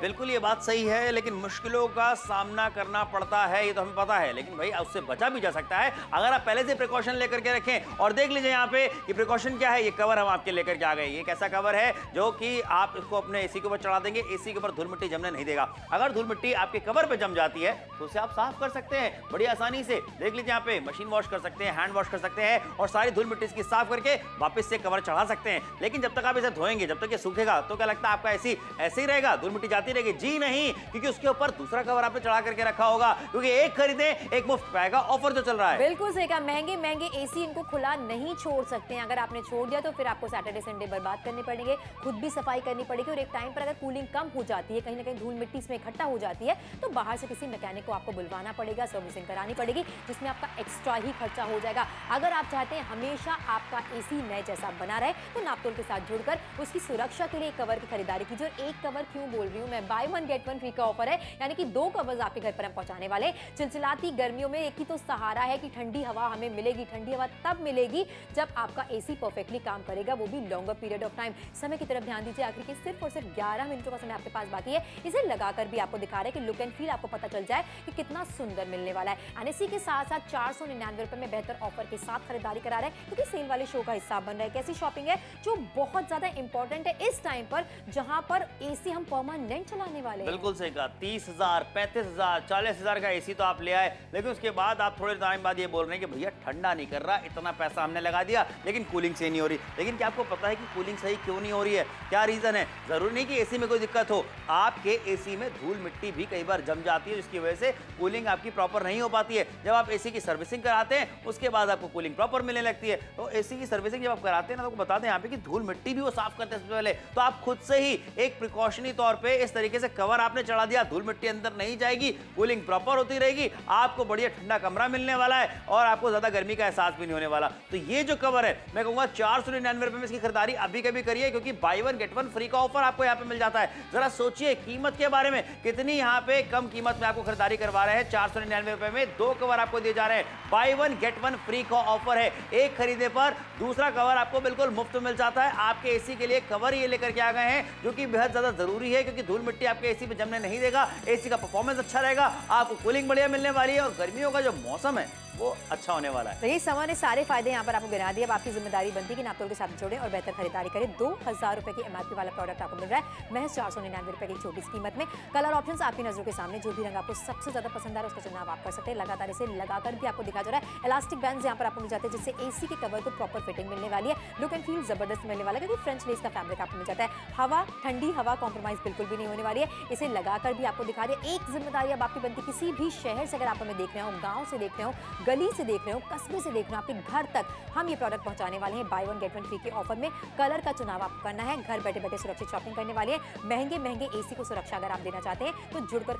बिल्कुल ये बात सही है, लेकिन मुश्किलों का सामना करना पड़ता है, ये तो हमें पता है, लेकिन भाई उससे बचा भी जा सकता है अगर आप पहले से प्रिकॉशन लेकर के रखें। और देख लीजिए यहाँ पे ये प्रिकॉशन क्या है, ये कवर हम आपके लेकर के आ गए। ये कैसा कवर है जो कि आप इसको अपने एसी के ऊपर चढ़ा देंगे, एसी के ऊपर धूल मिट्टी जमने नहीं देगा। अगर धूल मिट्टी आपके कवर पे जम जाती है तो उसे आप साफ कर सकते हैं बड़ी आसानी से। देख लीजिए यहाँ पे मशीन वॉश कर सकते हैं, हैंड वॉश कर सकते हैं और सारी धूल मिट्टी इसकी साफ करके वापस से कवर चढ़ा सकते हैं। लेकिन जब तक आप इसे धोएंगे, जब तक ये सूखेगा, तो क्या लगता है आपका एसी ऐसे ही रहेगा, धूल मिट्टी जाती रहेगी? जी नहीं, क्योंकि उसके ऊपर दूसरा कवर आपने चढ़ा करके रखा होगा, क्योंकि एक खरीदे एक मुफ्त पाएगा ऑफर जो चल रहा है। बिल्कुल सही कहा, महंगे महंगे एसी इनको खुला नहीं छोड़ सकते हैं। अगर आपने छोड़ दिया तो फिर आपको सैटरडे संडे बर्बाद करने पड़ेंगे, खुद भी सफाई करनी पड़ेगी और एक टाइम पर अगर कूलिंग कम हो जाती है, कहीं ना कहीं धूल मिट्टी इसमें इकट्ठा हो जाती है, तो बाहर से किसी मैकेनिक को आपको बुलवाना पड़ेगा, सर्विसिंग करानी पड़ेगी, जिसमें आपका एक्स्ट्रा ही खर्चा हो जाएगा। अगर आप चाहते हैं हमेशा आपका एसी नए जैसा बना रहे तो नापतोल के साथ जुड़कर उसकी सुरक्षा के लिए एक कवर की खरीदारी कीजिए। और एक कवर क्यों बोल रही हूँ मैं, bye one get one free का ऑफर है, यानी कि 2 कवर्स आपके घर पर हम पहुंचाने वाले। चिलचिलाती गर्मियों में एक ही तो सहारा है कि ठंडी हवा हमें मिलेगी। ठंडी हवा तब मिलेगी जब आपका एसी परफेक्टली काम करेगा, वो भी लॉन्गर पीरियड ऑफ टाइम। समय की तरफ ध्यान दीजिए, आखिर के सिर्फ और सिर्फ 11 मिनटों का समय आपके पास बाकी है। इसे लगाकर भी आपको दिखा रहे हैं कि लुक एंड फील आपको पता चल जाए कि कितना सुंदर मिलने वाला है। एंड इसी के साथ साथ 499 रुपए में बेहतर ऑफर के साथ खरीदारी करा रहे हैं, क्योंकि सेल वाले शो का हिस्सा बन रहा है। कैसी शॉपिंग है जो बहुत ज्यादा इंपॉर्टेंट है इस टाइम पर, जहां पर एसी हम परमानेंट चलाने वाले हैं। बिल्कुल सही कहा, 30,000, 35,000, 40,000 का एसी तो आप ले आए, लेकिन उसके बाद आप थोड़े टाइम बाद ये बोल रहे हैं कि भैया ठंडा नहीं कर रहा, इतना पैसा हमने लगा दिया लेकिन कूलिंग सही नहीं हो रही। लेकिन क्या आपको पता है कि कूलिंग सही क्यों नहीं हो रही है? क्या रीजन है? जरूरी नहीं कि एसी में कोई दिक्कत हो, आपके एसी में धूल मिट्टी भी कई बार जम जाती है, जिसकी वजह से कूलिंग आपकी प्रॉपर नहीं हो पाती है। जब आप एसी की सर्विसिंग कराते हैं उसके बाद आपको कूलिंग प्रॉपर मिलने लगती है। तो एसी की सर्विसिंग जब आप कराते हैं ना, तो बता दें यहाँ पे कि धूल मिट्टी भी वो साफ करते हैं सबसे पहले। तो आप खुद से ही एक प्रिकॉशनरी तौर पे इस तरीके से कवर आपने चढ़ा दिया, धूल मिट्टी अंदर नहीं जाएगी, कूलिंग प्रॉपर होती रहेगी, आपको बढ़िया ठंडा कमरा मिलने वाला है और आपको ज्यादा गर्मी का एहसास भी नहीं होने वाला। तो ये जो कवर है, मैं कहूंगा 499 रुपए में इसकी खरीदारी अभी कभी करिए, क्योंकि bye one get one free का ऑफर आपको यहाँ पे मिल जाता है। जरा सोचिए कीमत के बारे में, कितनी यहाँ पे कम कीमत में आपको खरीदारी करवा रहे हैं। 499 रुपए में 2 कवर आपको दिए जा रहे हैं। Bye one get one free का ऑफर है, एक खरीदने पर दूसरा कवर आपको बिल्कुल मुफ्त मिल जाता है। आपके एसी के लिए कवर ये लेकर के आ गए हैं, जो कि बेहद ज्यादा जरूरी है, क्योंकि धूल मिट्टी आपके एसी पे जमने नहीं देगा, एसी का परफॉर्मेंस अच्छा रहेगा, आपको कूलिंग बढ़िया मिलने वाली है और गर्मियों का जो मौसम है वो अच्छा होने वाला है। तो ये सामान्य सारे फायदे यहाँ पर आपको गिना दिए। अब आपकी जिम्मेदारी बनती है कि नापतोल के साथ जोड़ें और बेहतर खरीदारी करें। 2000 रुपए की एमआरपी वाला प्रोडक्ट आपको मिल रहा है महज 499 रुपए की छोटी सी कीमत में। कलर ऑप्शंस आपकी नजरों के सामने, जो भी रंग आपको सबसे ज्यादा पसंद आ रहा है उसका चुनाव आप कर सकते हैं। लगातार इसे लगाकर भी आपको दिखा जा रहा है। इलास्टिक बैंड्स यहाँ पर आपको मिल जाते हैं, जिससे एसी के कवर को प्रॉपर फिटिंग मिलने वाली है। लुक एंड फील जबरदस्त मिलने वाला है, क्योंकि फ्रेंच लेस का फैब्रिक आपको मिल जाता है। हवा, ठंडी हवा कॉम्प्रोमाइज बिल्कुल भी नहीं होने वाली है। इसे लगाकर भी आपको दिखा दिया। एक जिम्मेदारी अब आपकी बनती, किसी भी शहर से अगर आप हमें देख रहे हो, गाँव से देख रहे हो, गली से देख रहे हो, कस्बे से देख रहे हो, आपके घर तक हम ये प्रोडक्ट पहुंचाने वाले हैं। Bye one get one free के ऑफर में कलर का चुनाव आपको करना है, घर बैठे बैठे सुरक्षित शॉपिंग करने वाले हैं। महंगे एसी को सुरक्षा अगर आप देना चाहते हैं तो जुड़कर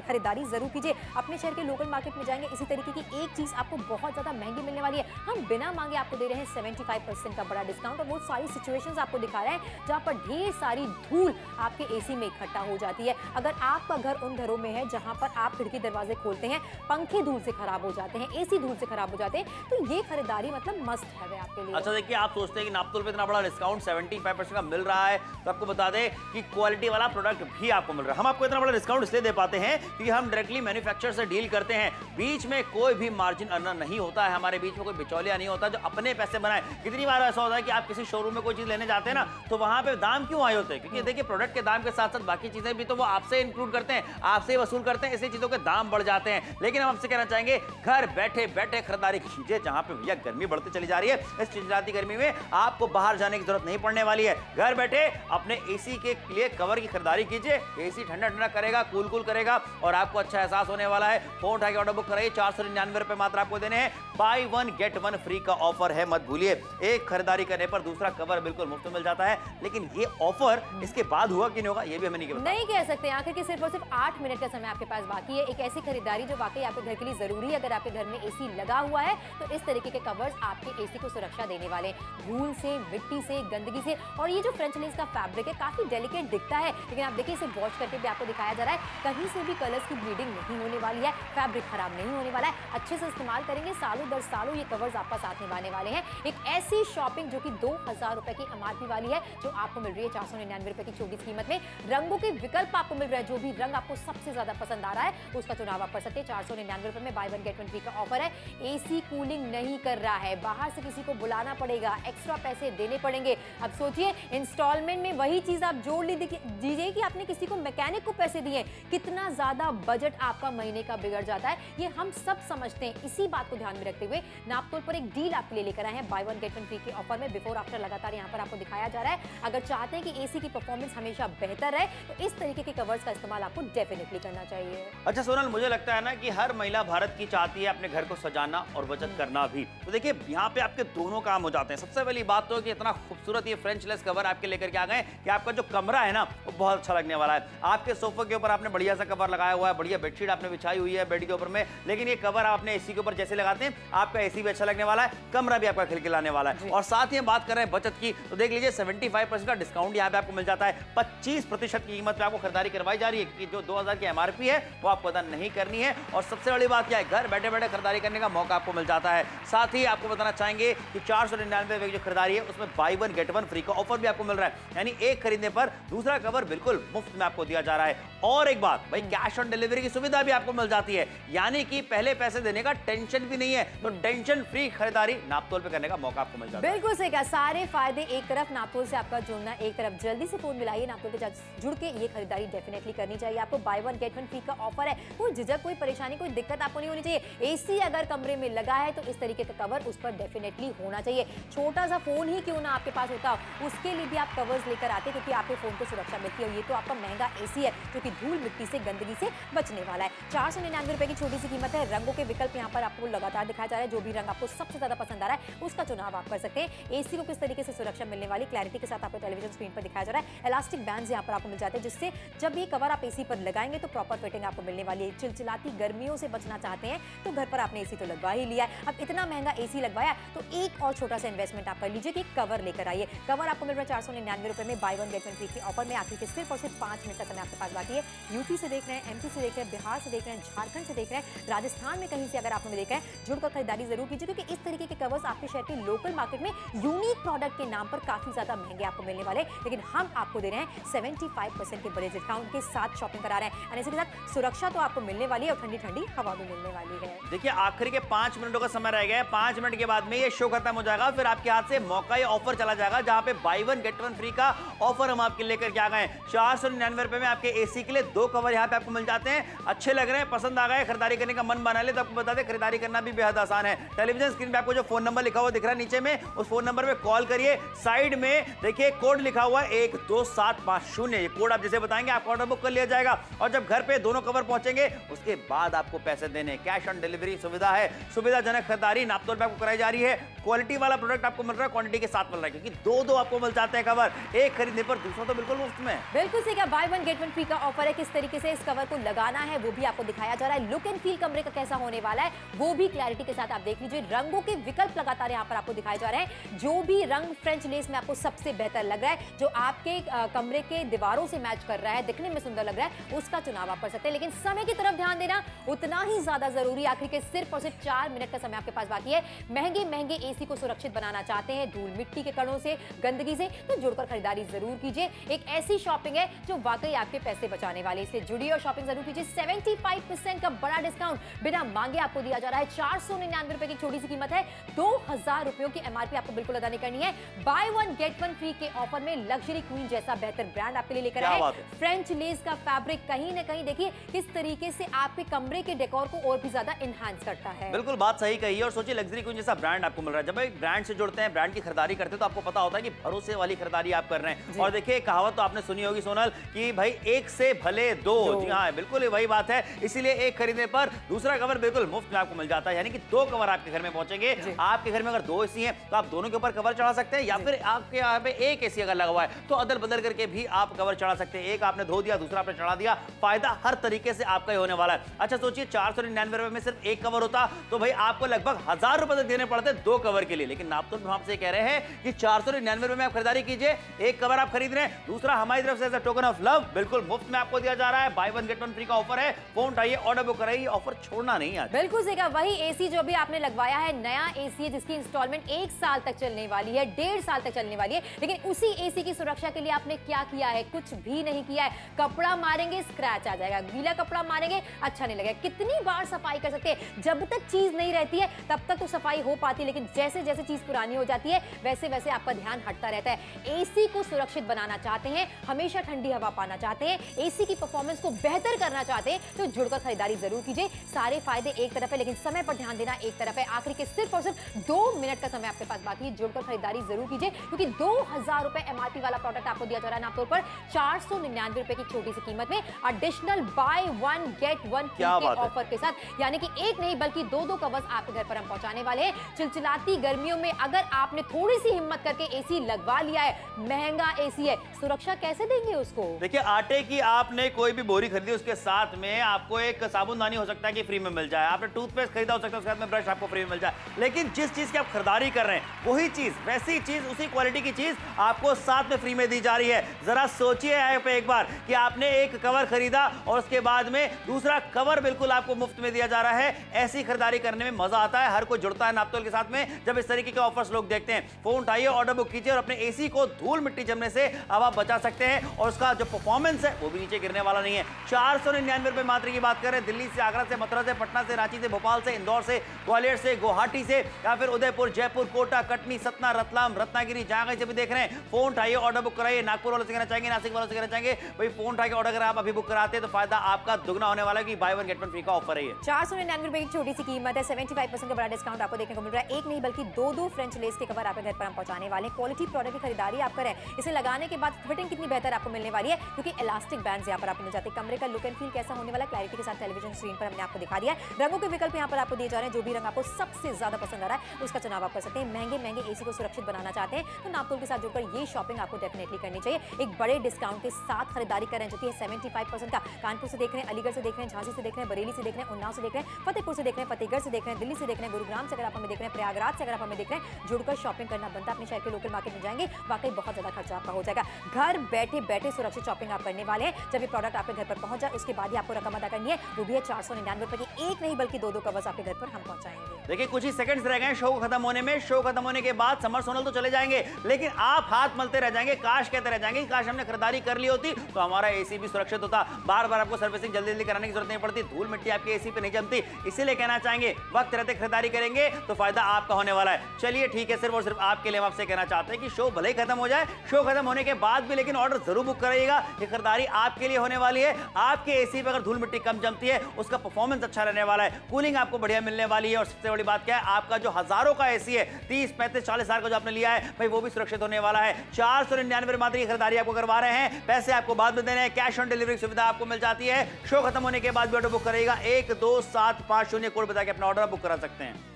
खरीदारी जरूर कीजिए। अपने शहर के लोकल मार्केट में जाएंगे, इसी तरीके की एक चीज आपको बहुत ज्यादा महंगी मिलने वाली है। हम बिना मांगे आपको दे रहे हैं 75% का बड़ा डिस्काउंट, और वो सारी सिचुएशंस आपको दिखा रहे हैं जहां पर ढेर सारी धूल आपके एसी में इकट्ठा हो जाती है। अगर आपका घर उन घरों में है जहां पर आप खिड़की दरवाजे खोलते हैं, पंखे धूल से खराब हो जाते हैं, एसी धूल से खराब हो जाते हैं, तो ये खरीदारी मतलब मस्त है आपके लिए। अच्छा देखिए, आप सोचते हैं कि नापतोल पे इतना बड़ा डिस्काउंट 75% का मिल रहा है, तो आपको बता दें कि क्वालिटी वाला प्रोडक्ट भी आपको मिल रहा है। हम आपको इतना बड़ा डिस्काउंट इसलिए दे पाते हैं क्योंकि हम डायरेक्टली मैन्युफैक्चरर से डील करते हैं, बीच में कोई भी मार्जिन अर्नर नहीं होता है, हमारे बीच में कोई बिचौलिया नहीं होता जो अपने पैसे बनाए। कितनी बार ऐसा होता है कि आप किसी शोरूम में कोई चीज लेने जाते हैं ना, तो वहां पे दाम क्यों आए होते हैं? क्योंकि देखिए, प्रोडक्ट के दाम के साथ साथ बाकी चीजें भी तो वो आपसे इंक्लूड करते हैं, आपसे वसूल करते हैं, इसलिए चीजों के दाम बढ़ जाते हैं। लेकिन हम आपसे कहना चाहेंगे, घर बैठे बैठे खरीदारी कीजिए, जहां पे भैया गर्मी बढ़ती चली जा रही है। इस चिलचिलाती गर्मी में आपको बाहर जाने की जरूरत नहीं पड़ने वाली है। घर बैठे अपने एसी के लिए कवर की खरीदारी कीजिए, एसी ठंडा ठंडा करेगा, कूल कूल करेगा और आपको अच्छा एहसास होने वाला है। फोन उठा के ऑर्डर बुक कराइए, 499 रुपए मात्र आपको देने हैं। Bye one get one free का ऑफर है, मत भूलिए। एक खरीदारी करने पर दूसरा कवर बिल्कुल मुफ्त में मिल जाता है। लेकिन ये ऑफर इसके बाद हुआ कि नहीं होगा, ये भी हमें नहीं कह सकते। आखिर के सिर्फ और सिर्फ 8 मिनट का समय आपके पास बाकी है। एक ऐसी खरीदारी जो वाकई आपके घर के लिए जरूरी है। अगर आपके घर में एसी लगा हुआ है तो इस तरीके के कवर्स आपके एसी को सुरक्षा देने वाले हैं, धूल से, मिट्टी से, गंदगी से। और ये जो फ्रेंच लेस का फैब्रिक है काफी डेलिकेट दिखता है, लेकिन आप देखिए इसे वॉश करके भी आपको दिखाया जा रहा है, कहीं से भी कलर्स की ब्लीडिंग नहीं होने वाली है, फैब्रिक खराब नहीं होने वाला है। अच्छे से इस्तेमाल करेंगे, सालों दर सालों ये कवर्स आपका साथ निभाने वाले हैं। एक ऐसी शॉपिंग जो कि 2000 रुपए की एमआरपी वाली है, जो आपको मिल रही है 499 रुपए की छोटी कीमत में। रंगों के विकल्प आपको मिल रहा है, जो भी रंग आपको सबसे ज्यादा पसंद आ रहा है उसका चुनाव आप कर सकते हैं। 499 रुपए में bye one get one free का ऑफर है। एसी कूलिंग नहीं कर रहा है, बाहर से किसी को बुलाना पड़ेगा, एक्स्ट्रा पैसे देने पड़ेंगे। अब सोचिए, इंस्टॉलमेंट में वही चीज आप जोड़ दीजिए कि आपने किसी को मैकेनिक को पैसे दिए, कितना ज्यादा बजट आपका महीने का बिगड़ जाता है। ये हम सब समझते हैं। इसी बात को ध्यान में रखते हुए नापतोल पर एक डील आपके लिए लेकर आए हैं, bye one get one free के ऑफर में। बिफोर आफ्टर लगातार यहाँ पर आपको दिखाया जा रहा है। अगर चाहते हैं कि एसी की परफॉर्मेंस हमेशा बेहतर है तो इस तरीके के कवर्स का इस्तेमाल आपको डेफिनेटली करना चाहिए। अच्छा सोनल, मुझे लगता है ना कि हर महिला भारत की चाहती है अपने घर को सजाना और बचत करना भी। तो देखिए, यहाँ पे आपके दोनों काम हो जाते हैं। सबसे पहली बात तो कि इतना खूबसूरत ये फ्रेंच लेस कवर आपके लेकर के आ गए कि आपका जो कमरा है ना वो बहुत अच्छा लगने वाला है। आपके सोफे के ऊपर आपने बढ़िया सा कवर लगाया हुआ है, बढ़िया बेडशीट आपने बिछाई हुई है बेड के ऊपर में, लेकिन ये कवर आपने एसी के ऊपर जैसे लगाते हैं आपका एसी भी अच्छा लगने वाला है, कमरा भी आपका खिलखिलाने वाला है। और साथ ही हम बात कर रहे हैं बचत की, तो देख लीजिए 75% का डिस्काउंट यहाँ पे आपको मिल जाता है। 25% की कीमत पे आपको खरीदारी करवाई जा रही है कि जो 2000 की एमआरपी है वो आपको अदा नहीं करनी है। और सबसे बड़ी बात क्या है, घर बैठे बैठे खरीदारी करने का मौका आपको मिल जाता है। साथ ही आपको बताना चाहेंगे कि 499 रुपए की जो खरीदारी है उसमें bye one get one free का ऑफर भी आपको मिल रहा है, यानी एक खरीदने पर दूसरा कवर बिल्कुल मुफ्त में आपको दिया जा रहा है। और एक बात भाई, कैश ऑन डिलीवरी की सुविधा भी आपको मिल जाती है, यानी कि पहले पैसे देने का टेंशन भी नहीं है। तो टेंशन फ्री खरीदारी नापतोल पे करने का मौका आपको मिल जाता है। बिल्कुल सही कहा, सारे फायदे एक तरफ, नापतोल से आपका जुड़ना एक तरफ। जल्दी से फोन मिलाइए, नापतोल के साथ जुड़ के ये खरीदारी डेफिनेटली करनी चाहिए। आपको bye one get one free का ऑफर है, कोई झिझक, कोई परेशानी, कोई दिक्कत आपको नहीं होनी चाहिए। एसी अगर कमरे में लगा है तो इस तरीके का कवर उस पर डेफिनेटली होना चाहिए। छोटा सा फोन ही क्यों ना आपके पास होता हो, उसके लिए भी आप कवर्स लेकर आते हैं, क्योंकि आपके फोन को सुरक्षा मिलती है। ये तो आपका महंगा एसी है जो कि धूल मिट्टी से, गंदगी से बचने वाला है। 499 रुपए की छोटी सी कीमत है। रंगों के विकल्प यहाँ पर आपको लगातार दिखाया जा रहा है, जो भी रंग आपको सबसे ज्यादा पसंद आ रहा है उसका चुनाव आप कर सकते हैं। एसी को किस तरीके से सुरक्षा मिलने वाली, क्लैरिटी के साथ आपको टेलीविजन स्क्रीन पर दिखाया जा रहा है। इलास्टिक बैंड्स यहाँ पर आपको मिल जाते हैं, जिससे जब ये कवर आप एसी पर लगाएंगे तो प्रॉपर फिटिंग आपको मिलने वाली है। चिलचिलाती गर्मियों से बचना चाहते हैं तो घर पर आपने एसी तो लगवा ही लिया है, अब इतना महंगा एसी लगवाया तो एक और छोटा सा इन्वेस्टमेंट आप कर लीजिए कि कवर लेकर आइए। कवर आपको मिल रहा है 499 रुपए में, bye one get one free के ऑफर में। आखिर के सिर्फ और सिर्फ 5 मिनट का समय आपके पास बाकी है। यूपी से देख रहे हैं, एमपी से देख रहे हैं, बिहार से देख रहे हैं, झारखंड से देख रहे हैं, राजस्थान में कहीं से अगर आपने देखा है, जुड़कर खरीदारी जरूर कीजिए, क्योंकि इस तरीके के कवर्स आपके शहर के लोकल मार्केट में यूनिक प्रोडक्ट के नाम पर काफी ज्यादा महंगे आपको मिलने वाले, लेकिन हम आपको दे रहे हैं 75% के बड़े डिस्काउंट के साथ शॉपिंग करा रहे हैं। और इसी के साथ सुरक्षा तो आपको मिलने वाली है और ठंडी ठंडी हवा भी मिलने वाली है। देखिए, आखिरी के 5 मिनटों का समय रह गया है। 5 मिनट के बाद में ये शो खत्म हो जाएगा, फिर आपके हाथ से मौका या ऑफर चला जाएगा, जहां पे bye one get one free का ऑफर हम आपके लेकर के आ गए हैं। ₹499 में आपके एसी के लिए 2 कवर यहाँ पे आपको मिल जाते हैं। अच्छे लग रहे हैं, पसंद आ गए, खरीदारी करने का मन बना ले तो आपको बता दें खरीदारी करना भी बेहद आसान है। टेलीविजन स्क्रीन पे आपको जो फोन नंबर लिखा हुआ दिख रहा है नीचे में, उस फोन नंबर पे कॉल करिए। साइड में देखिए कोड लिखा हुआ है 12750। ये कोड आप जैसे बताएंगे आपका ऑर्डर बुक कर लिया जाएगा और जब घर पे दोनों कवर पहुंचेंगे उसके बाद आपको पैसे देने। कैश ऑन डिलीवरी सुविधा है। सुविधाजनक खरीदारी नाप तोल पे आपको कराई जा रही है। क्वालिटी वाला प्रोडक्ट आपको मिल रहा है, क्वांटिटी के साथ मिल रहा है, क्योंकि दो आपको मिल जाते हैं कवर। एक खरीदने पर दूसरा तो बिल्कुल मुफ्त में। बिल्कुल सही कहा, bye one get one free का ऑफर है। किस तरीके से इस कवर को लगाना है वो भी आपको दिखाया जा रहा है। लुक एंड फील कमरे का कैसा होने वाला है वो भी क्लैरिटी के साथ आप देख लीजिए। रंगों के विकल्प लगातार यहाँ पर आपको दिखाए जा रहे हैं। जो भी रंग फ्रेंच लेस में आपको सबसे बेहतर लग रहा है, जो आपके कमरे के दीवारों से मैच कर रहा है, दिखने में सुंदर लग रहा है, उसका चुनाव आप कर सकते हैं। लेकिन समय की तरफ ध्यान देना उतना ही ज्यादा जरूरी। आखिर के सिर्फ और सिर्फ 4 मिनट का समय आपके पास बाकी है। महंगे एसी को सुरक्षित बनाना चाहते हैं धूल मिट्टी के कणों से, गंदगी से, तो जुड़कर खरीदारी जरूर कीजिए। एक ऐसी शॉपिंग है जो वाकई आपके पैसे बचाने वाली, इसलिए जुड़िए और शॉपिंग जरूर कीजिए। 75% का बड़ा डिस्काउंट बिना मांगे आपको दिया जा रहा है। ₹499 की छोटी सी कीमत है। ₹2000 की एमआरपी आपको बिल्कुल अदा नहीं करनी है। Buy one get one free के ऑफर में लग्जरी क्वीन जैसा बेहतर ब्रांड आपके लिए लेकर आए। फ्रेंच लेस का फैब्रिक कहीं ना कहीं देखिए किस तरीके से आपके कमरे के डेकोर को और भी ज्यादा एनहांस करता है। बिल्कुल बात सही कही है। और सोचिए लग्जरी क्वीन जैसा ब्रांड आपको मिल रहा है। जब एक ब्रांड से जुड़ते हैं, ब्रांड की खरीदारी करते हैं, तो आपको पता होता है कि भरोसे वाली खरीदारी आप कर रहे हैं। और देखिए कहावत तो आपने सुनी होगी सोनल कि भाई एक से भले दो। जी हाँ, बिल्कुल वही बात है। इसीलिए एक खरीदने पर दूसरा कवर बिल्कुल मुफ्त में आपको मिल जाता है, यानी कि 2 कवर आपके घर में पहुंचेंगे। आपके घर में अगर 2 एसी हैं तो आप दोनों के ऊपर कवर चढ़ा सकते हैं, या फिर आपके यहाँ पे एक एसी अगर लगा हुआ है तो अदल बदल करके भी आप कवर चढ़ा सकते हैं। एक आपने धो दिया, दूसरा आपने चढ़ा दिया, फायदा हर तरीके से आपका ही होने वाला है। अच्छा सोचिए ₹499 में सिर्फ एक कवर होता तो भाई आपको लगभग ₹1000 तक देने पड़ते 2 कवर के लिए। लेकिन नाप तो हम आपसे कह रहे हैं कि ₹499 में आप खरीदारी कीजिए। एक कवर आप खरीद रहे हैं, दूसरा हमारी तरफ से as a token of love बिल्कुल मुफ्त में आपको दिया जा रहा है। Buy one get one free का ऑफर है। फोन उठाइए, ऑर्डर बुक कराइए, ऑफर छोड़ना नहीं है। बिल्कुल सही कहा, वही एसी जो भी आपने लगवाया है, नया एसी है जिसकी इंस्टॉलमेंट 1 साल तक चलने वाली है, 1.5 साल तक चलने वाली है। लेकिन उसी एसी की सुरक्षा के लिए आपने क्या किया है? कुछ भी नहीं किया है। कपड़ा मारेंगे स्क्रैच आ जाएगा, गीला कपड़ा मारेंगे अच्छा नहीं लगेगा। कितनी बार सफाई कर सकते हैं? जब तक चीज नहीं रहती है तब तक तो सफाई हो पाती है, लेकिन जैसे जैसे चीज पुरानी हो जाती है वैसे वैसे आपका ध्यान हटता रहता है। एसी को सुरक्षित बनाना चाहते हैं, हमेशा ठंडी हवा पाना चाहते हैं, एसी की परफॉर्मेंस को बेहतर करना चाहते हैं, तो जुड़कर खरीदारी जरूर कीजिए। सारे फायदे एक तरफ है लेकिन समय पर ध्यान देना एक तरफ है। आखिर के सिर्फ और सिर्फ 2 मिनट का समय आपके पास बाकी है। जुड़कर खरीदारी जरूर कीजिए, क्योंकि ₹2000 एमआरपी वाला प्रोडक्ट आपको दिया जा रहा है नाप तौर पर ₹499 की छोटी सी कीमत में, additional bye one get one free के ऑफर के साथ। यानी कि एक नहीं बल्कि 2 कवर्स आपके घर पर हम पहुंचाने वाले हैं। चिलचिलाती गर्मियों में अगर आपने थोड़ी सी हिम्मत करके एसी लगवा लिया है, महंगा एसी है, सुरक्षा कैसे देंगे उसको? देखिए आटे की आपने कोई भी बोरी खरीदी, उसके साथ में आपको एक साबुनदानी हो सकता है कि फ्री में मिल जाए। आपने टूथपेस्ट खरीदा हो सकता है उसके साथ में ब्रश आपको फ्री में मिल जाए। लेकिन जिस चीज की आप खरीदारी कर रहे हैं वही चीज, वैसी चीज, उसी क्वालिटी की चीज आपको साथ में फ्री में दी जा रही है। जरा सोचिए यहाँ पे एक बार कि आपने एक कवर खरीदा और उसके बाद में दूसरा कवर बिल्कुल आपको मुफ्त में दिया जा रहा है। ऐसी खरीदारी करने में मजा आता है, हर कोई जुड़ता है नापतोल के साथ में जब इस तरीके के ऑफर्स लोग देखते हैं। फोन उठाइए, ऑर्डर बुक कीजिए और अपने एसी को धूल मिट्टी जमने से अब आप बचा सकते हैं, और उसका जो परफॉर्मेंस है वो भी नीचे गिरने वाला नहीं है। ₹499 मात्र की बात करें। दिल्ली से, आगरा से, मथुरा से, पटना से, रांची से, भोपाल से, इंदौर से, ग्वालियर से, गुवाहाटी से, या फिर उदयपुर, जयपुर, कोटा, कटनी, सतना, रतलाम, रत्नागिरी, जहां कहीं से भी देख रहे हैं फोन उठाइए, ऑर्डर बुक कराइए। नागपुर वालों से कहना चाहेंगे, नासिक वालों से कहना चाहेंगे, भाई फोन उठाइए, ऑर्डर अगर आप अभी बुक कराते हैं तो फायदा आपका दुगना होने वाला है, कि bye one get one free का ऑफर है ये। ₹499 की छोटी सी कीमत है। 75% का बड़ा डिस्काउंट आपको देखने को मिल रहा है। एक नहीं बल्कि 2 फ्रेंच लेस के कवर आपके घर पर हम पहुंचाने वाले हैं। क्वालिटी प्रोडक्ट की खरीदारी आप करें, इसे लगाने के बाद फिटिंग कितनी बेहतर आपको मिलने वाली है, क्योंकि इलास्टिक बैंड्स यहाँ पर आपको मिल जाते हैं। कमरे का लुक एंड फील कैसा होने वाला है क्लैरिटी के साथ टेलीविजन स्क्रीन पर हमने आपको दिखा दिया है। रंगों के विकल्प यहाँ पर आपको दिए जा रहे हैं। जो भी रंग आपको सबसे ज्यादा पसंद आ रहा है उसका चुनाव आप कर सकते हैं। महंगे एसी को सुरक्षित बनाना चाहते हैं तो नापतोल के साथ जुड़कर ये शॉपिंग आपको डेफिनेटली करनी चाहिए। एक बड़े डिस्काउंट के साथ खरीदारी कर रहे हैं जो कि है 75% का। कानपुर से देख रहे हैं, अलीगढ़ से देख रहे हैं, झांसी से देख रहे हैं, बरेली से देख रहे हैं, उन्नाव से देख रहे हैं, फतेहपुर से देख रहे हैं, फतेहगढ़ से देख रहे हैं, दिल्ली से देख रहे हैं, गुरुग्राम से अगर आप हमें देख रहे हैं, प्रयागराज से अगर आप हमें देख रहे हैं, जुड़कर शॉपिंग करना बनता है। अपने शहर के लोकल मार्केट में जाएंगे, वाकई बहुत ज्यादा खर्चा आपका हो जाएगा। घर बैठे बैठे सुरक्षित शॉपिंग आप करने वाले हैं। जब ये प्रोडक्ट आपके घर पर पहुंच जाए उसके बाद ही आपको रकम अदा करनी है, वो भी है ₹499 की। एक नहीं बल्कि 2 कवर्स आपके घर पर हम पहुंचाएंगे। देखिए कुछ ही सेकंड्स रह गए शो खत्म होने में। शो खत्म होने के बाद समर सोनल तो चले जाएंगे, लेकिन आप हाथ मलते रह जाएंगे, काश कहते रह जाएंगे, काश हमने खरीदारी कर ली होती तो हमारा एसी भी सुरक्षित होता। बार बार आपको सर्विसिंग जल्दी जल्दी कराने की जरूरत नहीं पड़ती, धूल मिट्टी आपके एसी पे नहीं जमती। इसीलिए कहना चाहेंगे वक्त रहते खरीदारी करेंगे तो फायदा आपका होने वाला है। चलिए ठीक है, सिर्फ और सिर्फ आपके लिए हम आपसे कहना चाहते हैं कि शो भले ही खत्म हो जाए, शो खत्म होने के बाद भी लेकिन ऑर्डर जरूर बुक कराइएगा। ये खरीदारी आपके लिए होने वाली है। आपके एसी पे अगर धूल मिट्टी कम जमती है, उसका परफॉर्मेंस अच्छा रहने वाला है, कूलिंग आपको बढ़िया मिलने वाली है। और सबसे बड़ी बात क्या है, आपका जो हजारों का एसी है, 30, 35, 40 हजार का जो आपने लिया है भाई, वो भी सुरक्षित होने वाला है। 499 मात्र की खरीदारी आपको करवा रहे हैं, पैसे आपको बाद में देने हैं, कैश ऑन डिलीवरी सुविधा आपको मिल जाती है। शो खत्म होने के बाद भी ऑर्डर बुक करेगा 127550 कोड बता के अपना ऑर्डर बुक करा सकते हैं।